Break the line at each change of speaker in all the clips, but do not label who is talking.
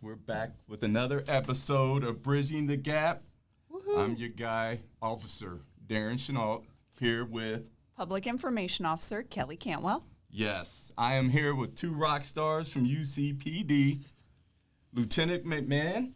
We're back with another episode of Bridging the Gap. Woo-hoo. I'm your guy, Officer Darryn Chenault, here with
Public Information Officer Kelly Cantwell.
Yes, I am here with two rock stars from UCPD, Lieutenant McMahon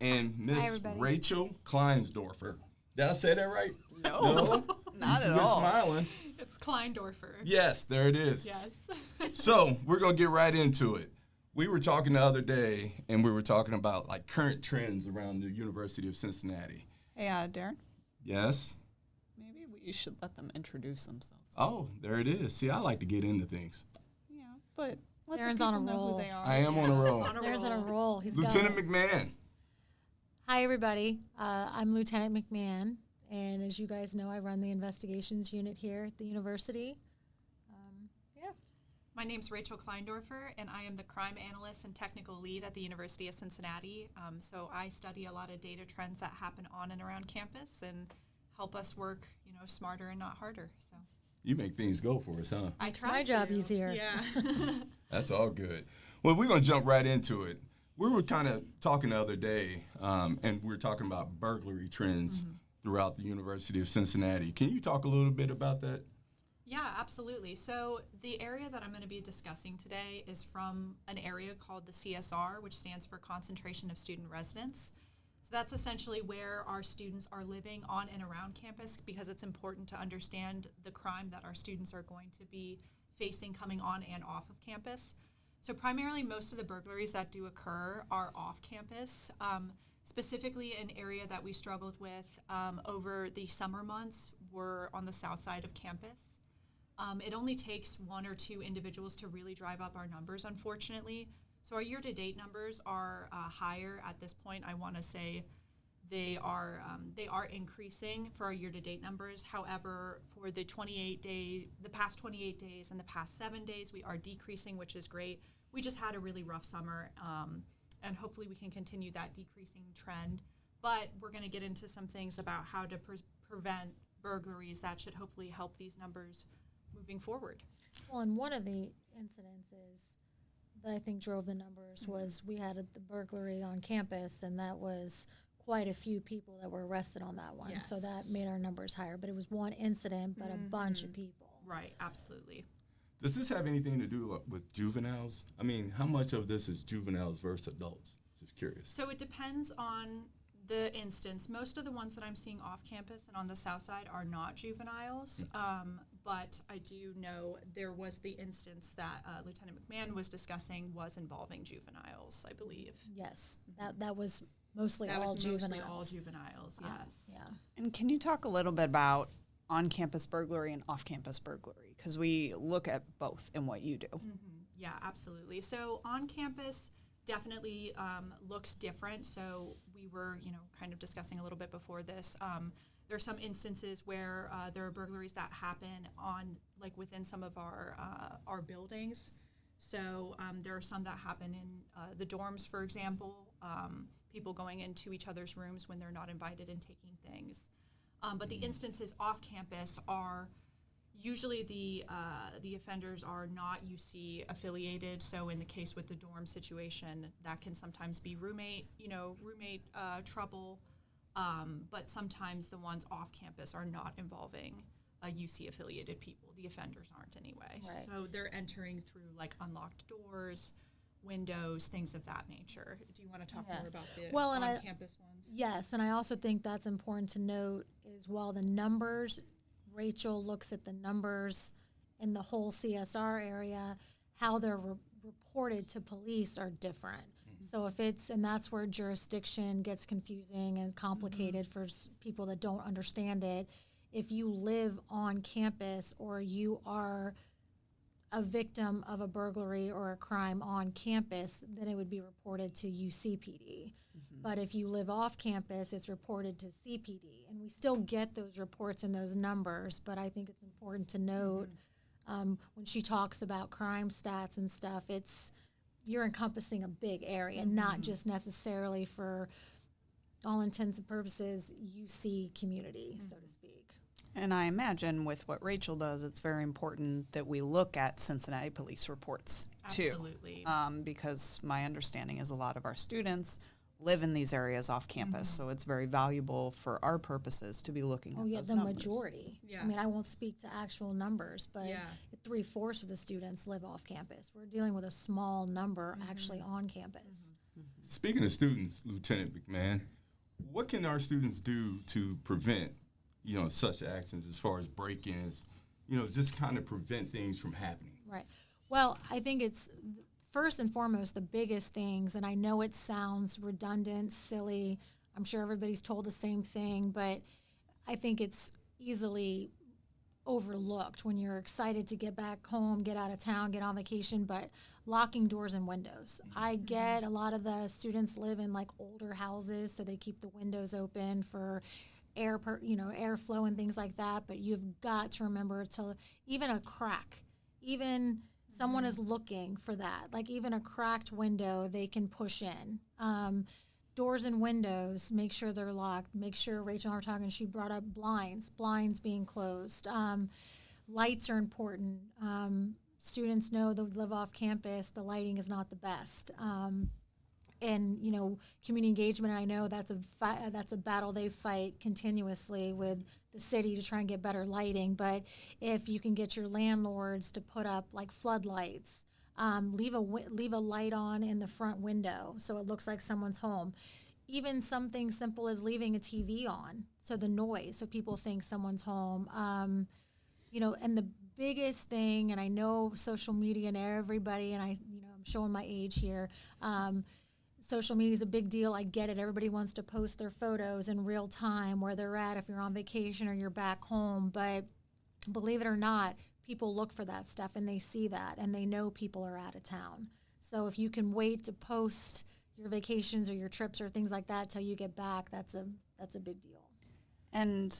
and Miss Rachel Kleindorfer. Did I say that right?
No, not at all.
Smiling.
It's Kleindorfer.
Yes, there it is.
Yes.
So we're going to get right into it. We were talking the other day, and we were talking about like current trends around the University of Cincinnati.
Hey, Darryn.
Yes?
Maybe we should let them introduce themselves.
Oh, there it is. See, I like to get into things.
Yeah, but let
Darren's
the
on
people
a
know
roll.
who they are.
I am on a roll.
Darren's on a roll. He's
Lieutenant
got it.
McMahon.
Hi, everybody. I'm Lieutenant McMahon, and as you guys know, I run the investigations unit here at the university.
My name's Rachel Kleindorfer, and I am the crime analyst and technical lead at the University of Cincinnati. So I study a lot of data trends that happen on and around campus and help us work, smarter and not harder. So
You make things go for us, huh?
I try
my job easier.
Yeah.
That's all good. Well, we're going to jump right into it. We were kind of talking the other day, and we were talking about burglary trends throughout the University of Cincinnati. Can you talk a little bit about that?
Yeah, absolutely. So the area that I'm going to be discussing today is from an area called the CSR, which stands for Concentration of Student Residence. So that's essentially where our students are living on and around campus, because it's important to understand the crime that our students are going to be facing coming on and off of campus. So primarily most of the burglaries that do occur are off campus. Specifically an area that we struggled with over the summer months were on the south side of campus. It only takes one or two individuals to really drive up our numbers, unfortunately. So our year-to-date numbers are higher at this point. I want to say they are increasing for our year-to-date numbers. However, for the past 28 days and the past 7 days, we are decreasing, which is great. We just had a really rough summer, and hopefully we can continue that decreasing trend. But we're going to get into some things about how to prevent burglaries that should hopefully help these numbers moving forward.
Well, and one of the incidences that I think drove the numbers was we had the burglary on campus, and that was quite a few people that were arrested on that one.
Yes.
So that made our numbers higher. But it was one incident, but a bunch of people.
Right, absolutely.
Does this have anything to do with juveniles? I mean, how much of this is juveniles versus adults? Just curious.
So it depends on the instance. Most of the ones that I'm seeing off campus and on the south side are not juveniles, but I do know there was the instance that Lieutenant McMahon was discussing was involving juveniles, I believe.
Yes, that was mostly all juveniles.
Mostly all juveniles, yes.
Yeah.
And can you talk a little bit about on-campus burglary and off-campus burglary? Because we look at both in what you do.
Yeah, absolutely. So on campus definitely looks different. So we were, kind of discussing a little bit before this. There are some instances where there are burglaries that happen within some of our buildings. So there are some that happen in the dorms, for example, people going into each other's rooms when they're not invited and taking things. But the instances off campus are usually the offenders are not UC affiliated. So in the case with the dorm situation, that can sometimes be roommate trouble. But sometimes the ones off campus are not involving UC affiliated people. The offenders aren't anyway.
Right.
So they're entering through unlocked doors, windows, things of that nature. Do you want to talk more about the on-campus ones?
Yes, and I also think that's important to note is while the numbers, Rachel looks at the numbers in the whole CSR area, how they're reported to police are different. So and that's where jurisdiction gets confusing and complicated for people that don't understand it. If you live on campus or you are a victim of a burglary or a crime on campus, then it would be reported to UCPD. But if you live off campus, it's reported to CPD. And we still get those reports and those numbers, but I think it's important to note when she talks about crime stats and stuff, you're encompassing a big area, not just necessarily for all intents and purposes UC community, so to speak.
And I imagine with what Rachel does, it's very important that we look at Cincinnati police reports too.
Absolutely.
Because my understanding is a lot of our students live in these areas off campus, so it's very valuable for our purposes to be looking at those
The
numbers.
majority.
Yeah.
I mean, I won't speak to actual numbers, but
Yeah.
3/4 of the students live off campus. We're dealing with a small number actually on campus.
Speaking of students, Lieutenant McMahon, what can our students do to prevent, such actions as far as break-ins, just kind of prevent things from happening?
Right. Well, I think it's first and foremost the biggest things, and I know it sounds redundant, silly. I'm sure everybody's told the same thing, but I think it's easily overlooked when you're excited to get back home, get out of town, get on vacation, but locking doors and windows. I get a lot of the students live in like older houses, so they keep the windows open for airflow and things like that, but you've got to remember to even a crack, even someone is looking for that, like even a cracked window they can push in. Doors and windows, make sure they're locked. Make sure, Rachel and I were talking, she brought up blinds being closed. Lights are important. Students know that live off campus, the lighting is not the best. And community engagement, I know that's a battle they fight continuously with the city to try and get better lighting. But if you can get your landlords to put up like floodlights, leave a light on in the front window so it looks like someone's home. Even something simple as leaving a TV on, so the noise, so people think someone's home. And the biggest thing, and I know social media and everybody, and I'm showing my age here. Social media is a big deal. I get it. Everybody wants to post their photos in real time, where they're at, if you're on vacation or you're back home. But believe it or not, people look for that stuff and they see that and they know people are out of town. So if you can wait to post your vacations or your trips or things like that till you get back, that's a big deal.
And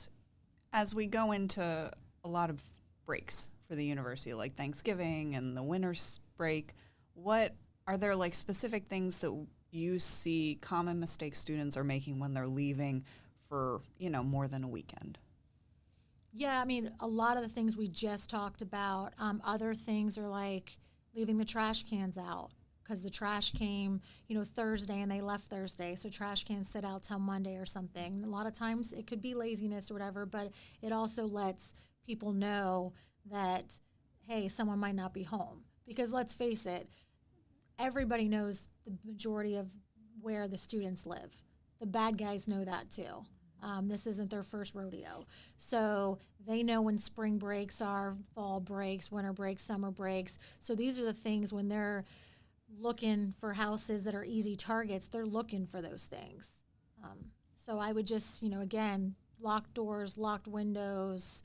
as we go into a lot of breaks for the university, like Thanksgiving and the winter break, what are there like specific things that you see common mistakes students are making when they're leaving for, more than a weekend?
Yeah, I mean, a lot of the things we just talked about. Other things are like leaving the trash cans out because the trash came, Thursday and they left Thursday. So trash cans sit out till Monday or something. A lot of times it could be laziness or whatever, but it also lets people know that, hey, someone might not be home. Because let's face it, everybody knows the majority of where the students live. The bad guys know that too. This isn't their first rodeo. So they know when spring breaks are, fall breaks, winter breaks, summer breaks. So these are the things when they're looking for houses that are easy targets, they're looking for those things. So I would just, again, locked doors, locked windows,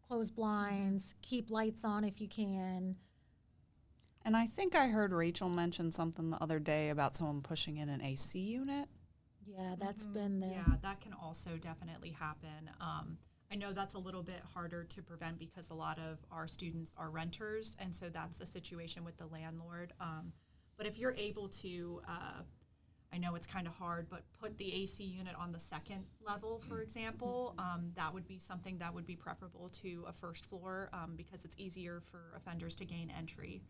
close blinds, keep lights on if you can.
And I think I heard Rachel mention something the other day about someone pushing in an AC unit.
Yeah, that's been the...
Yeah, that can also definitely happen. I know that's a little bit harder to prevent because a lot of our students are renters, and so that's the situation with the landlord. But if you're able to, I know it's kind of hard, but put the AC unit on the second level, for example, that would be something that would be preferable to a first floor because it's easier for offenders to gain entry.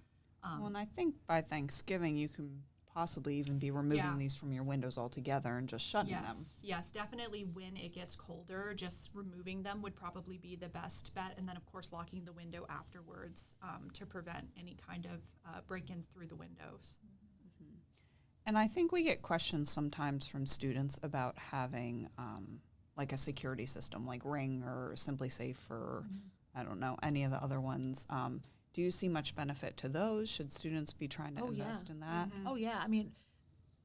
Well, and I think by Thanksgiving you can possibly even be removing these from your windows altogether and just shutting them.
Yes, definitely when it gets colder, just removing them would probably be the best bet. And then, of course, locking the window afterwards to prevent any kind of break-ins through the windows.
Mm-hmm. And I think we get questions sometimes from students about having like a security system like Ring or Simply Safe or, I don't know, any of the other ones. Do you see much benefit to those? Should students be trying to invest in that?
Oh, yeah. I mean,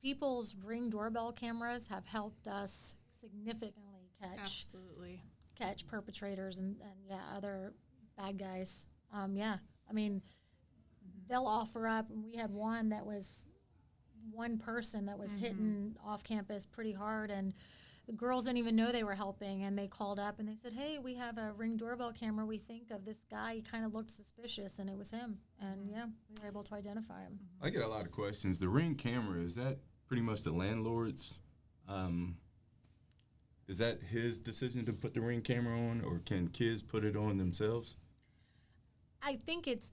people's Ring doorbell cameras have helped us significantly catch perpetrators and other bad guys. I mean, they'll offer up, and we had one person that was hitting off campus pretty hard, and the girls didn't even know they were helping, and they called up and they said, hey, we have a Ring doorbell camera. We think of this guy. He kind of looked suspicious, and it was him. And, we were able to identify him.
I get a lot of questions. The Ring camera, is that pretty much the landlord's? Is that his decision to put the Ring camera on, or can kids put it on themselves?
I think it's,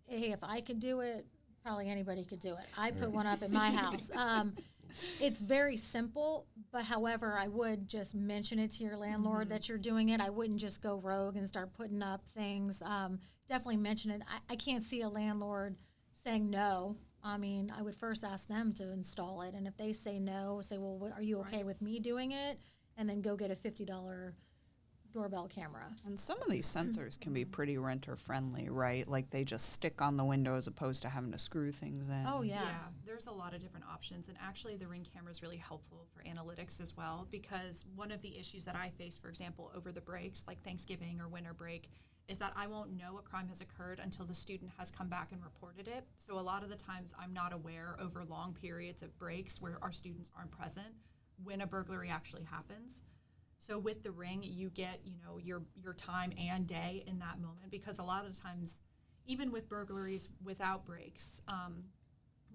hey, if I could do it, probably anybody could do it. I put one up at my house. It's very simple, but however, I would just mention it to your landlord that you're doing it. I wouldn't just go rogue and start putting up things. Definitely mention it. I can't see a landlord saying no. I mean, I would first ask them to install it, and if they say no, say, well, are you okay with me doing it? And then go get a $50 doorbell camera.
And some of these sensors can be pretty renter friendly, right? Like they just stick on the window as opposed to having to screw things in.
Oh, yeah.
There's a lot of different options, and actually the Ring camera is really helpful for analytics as well, because one of the issues that I face, for example, over the breaks, like Thanksgiving or winter break, is that I won't know a crime has occurred until the student has come back and reported it. So a lot of the times I'm not aware over long periods of breaks where our students aren't present when a burglary actually happens. So with the Ring, you get, your time and day in that moment, because a lot of times, even with burglaries without breaks,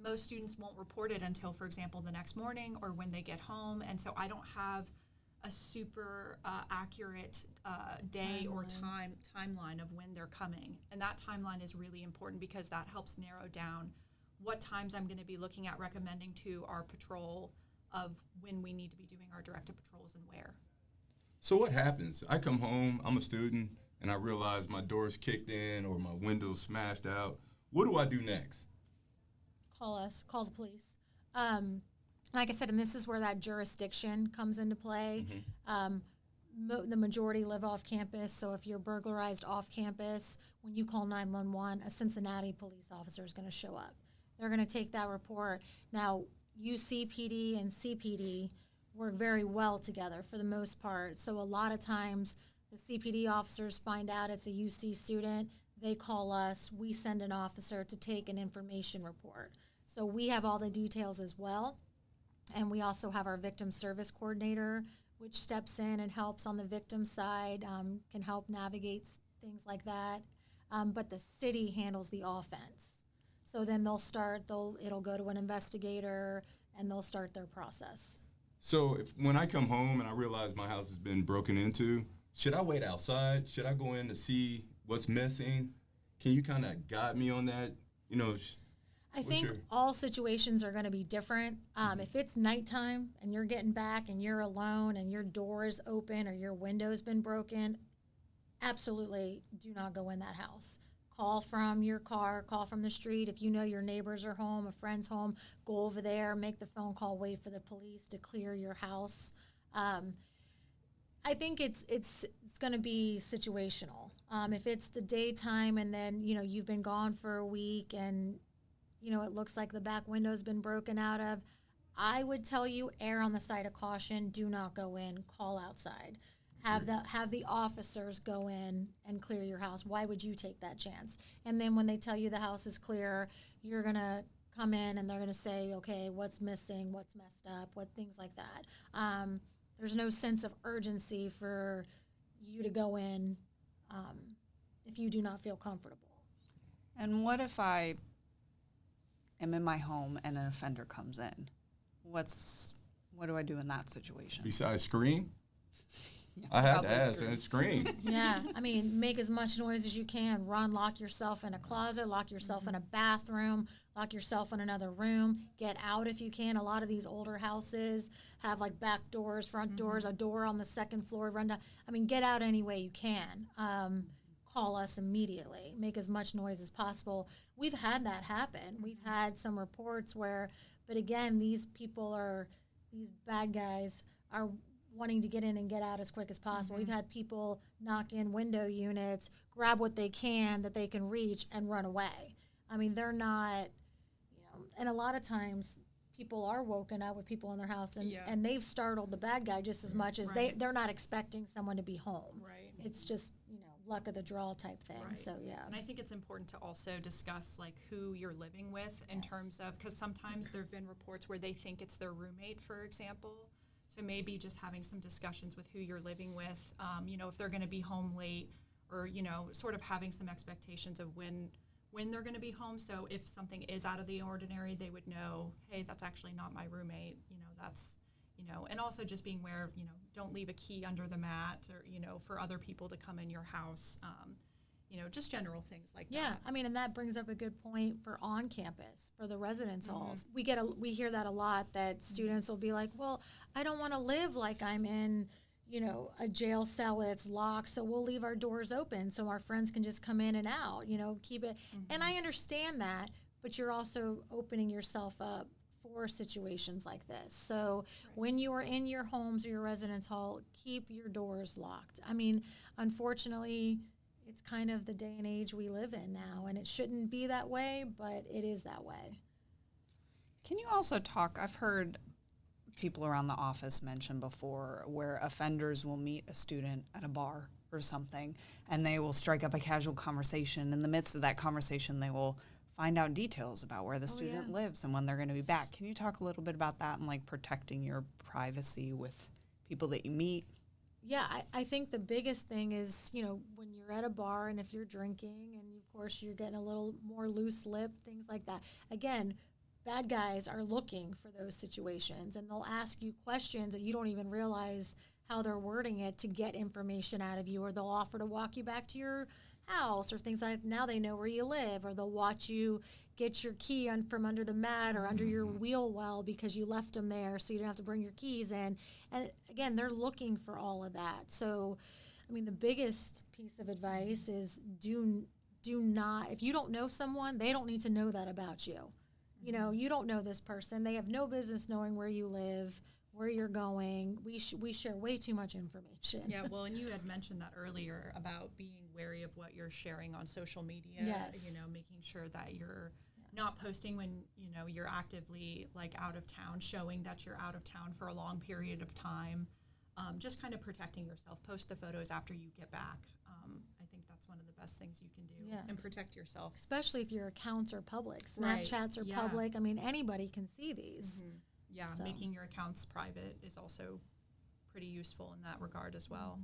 most students won't report it until, for example, the next morning or when they get home. And so I don't have a super accurate day or timeline of when they're coming. And that timeline is really important because that helps narrow down what times I'm going to be looking at recommending to our patrol of when we need to be doing our directed patrols and where.
So what happens? I come home, I'm a student, and I realize my door's kicked in or my window's smashed out. What do I do next?
Call us, call the police. Like I said, and this is where that jurisdiction comes into play. The majority live off campus, so if you're burglarized off campus, when you call 911, a Cincinnati police officer is going to show up. They're going to take that report. Now, UCPD and CPD work very well together for the most part, so a lot of times the CPD officers find out it's a UC student, they call us, we send an officer to take an information report. So we have all the details as well. And we also have our victim service coordinator, which steps in and helps on the victim side, can help navigate things like that. But the city handles the offense. So then it'll go to an investigator, and they'll start their process.
So when I come home and I realize my house has been broken into, should I wait outside? Should I go in to see what's missing? Can you kind of guide me on that?
I think all situations are going to be different. If it's nighttime and you're getting back and you're alone and your door is open or your window's been broken, absolutely do not go in that house. Call from your car, call from the street. If you know your neighbors are home, a friend's home, go over there, make the phone call, wait for the police to clear your house. I think it's going to be situational. If it's the daytime and then, you've been gone for a week and it looks like the back window's been broken out of, I would tell you, err on the side of caution. Do not go in. Call outside. Have the officers go in and clear your house. Why would you take that chance? And then when they tell you the house is clear, you're going to come in and they're going to say, okay, what's missing, what's messed up, what things like that. There's no sense of urgency for you to go in if you do not feel comfortable.
And what if I am in my home and an offender comes in? What do I do in that situation?
Besides scream?
Yeah,
I had to ask, and scream.
Yeah, make as much noise as you can. Run, lock yourself in a closet, lock yourself in a bathroom, lock yourself in another room. Get out if you can. A lot of these older houses have like back doors, front doors, a door on the second floor, run down. Get out any way you can. Call us immediately. Make as much noise as possible. We've had that happen. We've had some reports but again, these bad guys are wanting to get in and get out as quick as possible. We've had people knock in window units, grab what they can that they can reach, and run away. They're not, and a lot of times people are woken up with people in their house and they've startled the bad guy just as much as they're not expecting someone to be home.
Right.
It's just, luck of the draw type thing.
Right.
So, yeah.
And I think it's important to also discuss who you're living with in terms of, because sometimes there have been reports where they think it's their roommate, for example. So maybe just having some discussions with who you're living with, if they're going to be home late or, sort of having some expectations of when they're going to be home. So if something is out of the ordinary, they would know, hey, that's actually not my roommate. That's, and also just being aware, don't leave a key under the mat or, for other people to come in your house. just general things like
Yeah,
that.
I mean, and that brings up a good point for on campus, for the residence halls. We hear that a lot, that students will be like, well, I don't want to live like I'm in, a jail cell that's locked, so we'll leave our doors open so our friends can just come in and out, keep it. And I understand that, but you're also opening yourself up for situations like this. So when you are in your homes or your residence hall, keep your doors locked. I mean, unfortunately, it's kind of the day and age we live in now, and it shouldn't be that way, but it is that way.
Can you also talk, I've heard people around the office mention before where offenders will meet a student at a bar or something, and they will strike up a casual conversation. In the midst of that conversation, they will find out details about where the student lives and when they're going to be back. Can you talk a little bit about that and like protecting your privacy with people that you meet?
Yeah, I think the biggest thing is, when you're at a bar and if you're drinking and, of course, you're getting a little more loose lip, things like that. Again, bad guys are looking for those situations, and they'll ask you questions that you don't even realize how they're wording it to get information out of you, or they'll offer to walk you back to your house or things like that. Now they know where you live, or they'll watch you get your key from under the mat or under your wheel well because you left them there so you don't have to bring your keys in. And again, they're looking for all of that. So, I mean, the biggest piece of advice is do not, if you don't know someone, they don't need to know that about you. You don't know this person. They have no business knowing where you live, where you're going. We share way too much information.
Yeah, well, and you had mentioned that earlier about being wary of what you're sharing on social media.
Yes.
Making sure that you're not posting when, you're actively like out of town, showing that you're out of town for a long period of time. Just kind of protecting yourself. Post the photos after you get back. I think that's one of the best things you can do, and protect yourself.
Especially if your accounts are public.
Right.
Snapchats are public. I mean, anybody can see these.
Yeah,
So.
making your accounts private is also pretty useful in that regard as well.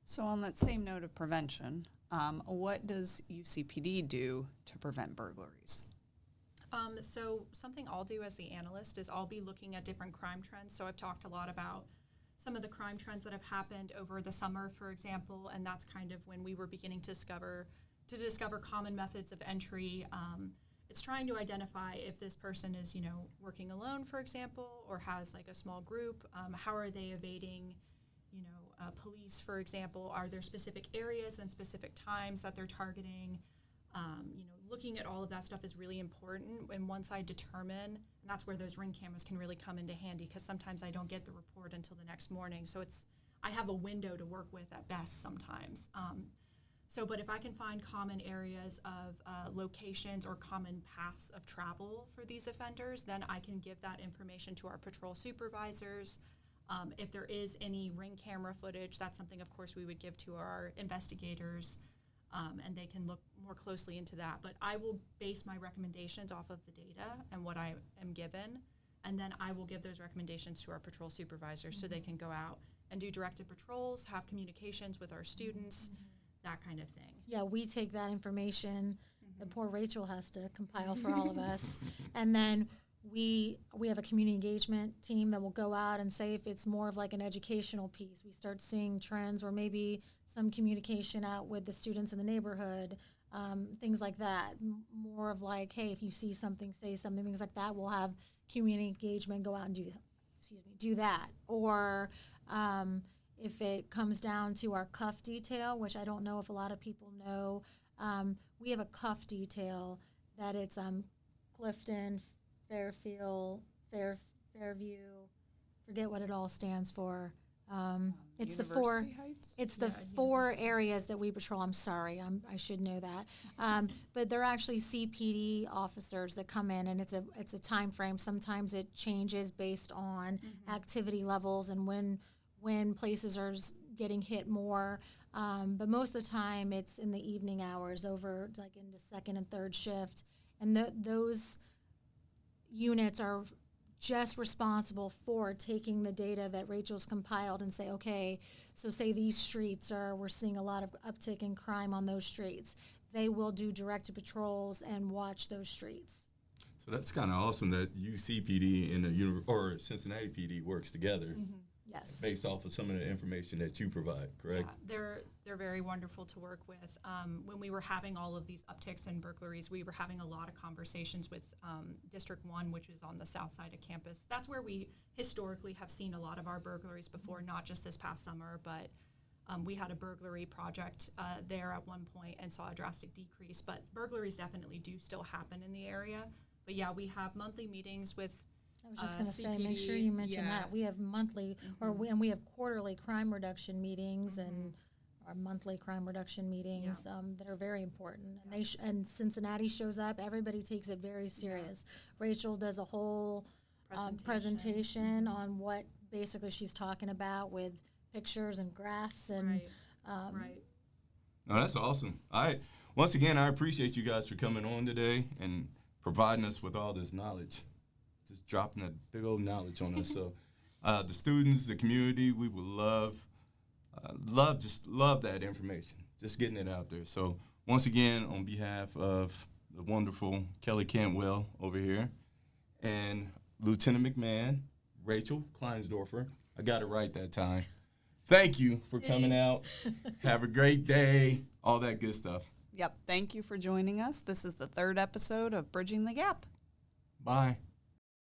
So on that same note of prevention, what does UCPD do to prevent burglaries?
So something I'll do as the analyst is I'll be looking at different crime trends. So I've talked a lot about some of the crime trends that have happened over the summer, for example, and that's kind of when we were beginning to discover common methods of entry. It's trying to identify if this person is, working alone, for example, or has like a small group. How are they evading, police, for example? Are there specific areas and specific times that they're targeting? Looking at all of that stuff is really important. And once I determine, and that's where those Ring cameras can really come into handy, because sometimes I don't get the report until the next morning. So I have a window to work with at best sometimes. But if I can find common areas of locations or common paths of travel for these offenders, then I can give that information to our patrol supervisors. If there is any Ring camera footage, that's something, of course, we would give to our investigators, and they can look more closely into that. But I will base my recommendations off of the data and what I am given, and then I will give those recommendations to our patrol supervisors so they can go out and do directed patrols, have communications with our students, that kind of thing.
Yeah, we take that information that poor Rachel has to compile for all of us. And then we have a community engagement team that will go out and say if it's more of like an educational piece. We start seeing trends where maybe some communication out with the students in the neighborhood, things like that. More of like, hey, if you see something, say something, things like that. We'll have community engagement go out and do that. Or if it comes down to our cuff detail, which I don't know if a lot of people know, we have a cuff detail that it's Clifton, Fairfield, Fairview, forget what it all stands for. It's the four.
Heights?
It's the four areas that we patrol. I'm sorry, I should know that. But they're actually CPD officers that come in, and it's a time frame. Sometimes it changes based on activity levels and when places are getting hit more. But most of the time, it's in the evening hours, over like into second and third shift, and those units are just responsible for taking the data that Rachel's compiled and say, okay, so say these streets we're seeing a lot of uptick in crime on those streets. They will do directed patrols and watch those streets.
So that's kind of awesome that UCPD and or Cincinnati PD works together.
Yes.
based off of some of the information that you provide, correct?
Yeah, they're very wonderful to work with. When we were having all of these upticks in burglaries, we were having a lot of conversations with District 1, which is on the south side of campus. That's where we historically have seen a lot of our burglaries before, not just this past summer, but we had a burglary project there at one point and saw a drastic decrease. But burglaries definitely do still happen in the area. But yeah, we have monthly meetings with
I was just going to say,
CPD,
make sure you mention
yeah.
that. We have monthly, and we have quarterly crime reduction meetings and our monthly crime reduction meetings that are very important. And and Cincinnati shows up. Everybody takes it very serious. Rachel does a whole presentation on what basically she's talking about with pictures and graphs and
right.
No, that's awesome. Once again, I appreciate you guys for coming on today and providing us with all this knowledge. Just dropping that big old knowledge on us. So the students, the community, we would love that information, just getting it out there. So once again, on behalf of the wonderful Kelly Cantwell over here and Lieutenant McMahon, Rachel Kleindorfer, I got it right that time. Thank you for coming out. Have a great day, all that good stuff.
Yep. Thank you for joining us. This is the 3rd episode of Bridging the Gap.
Bye.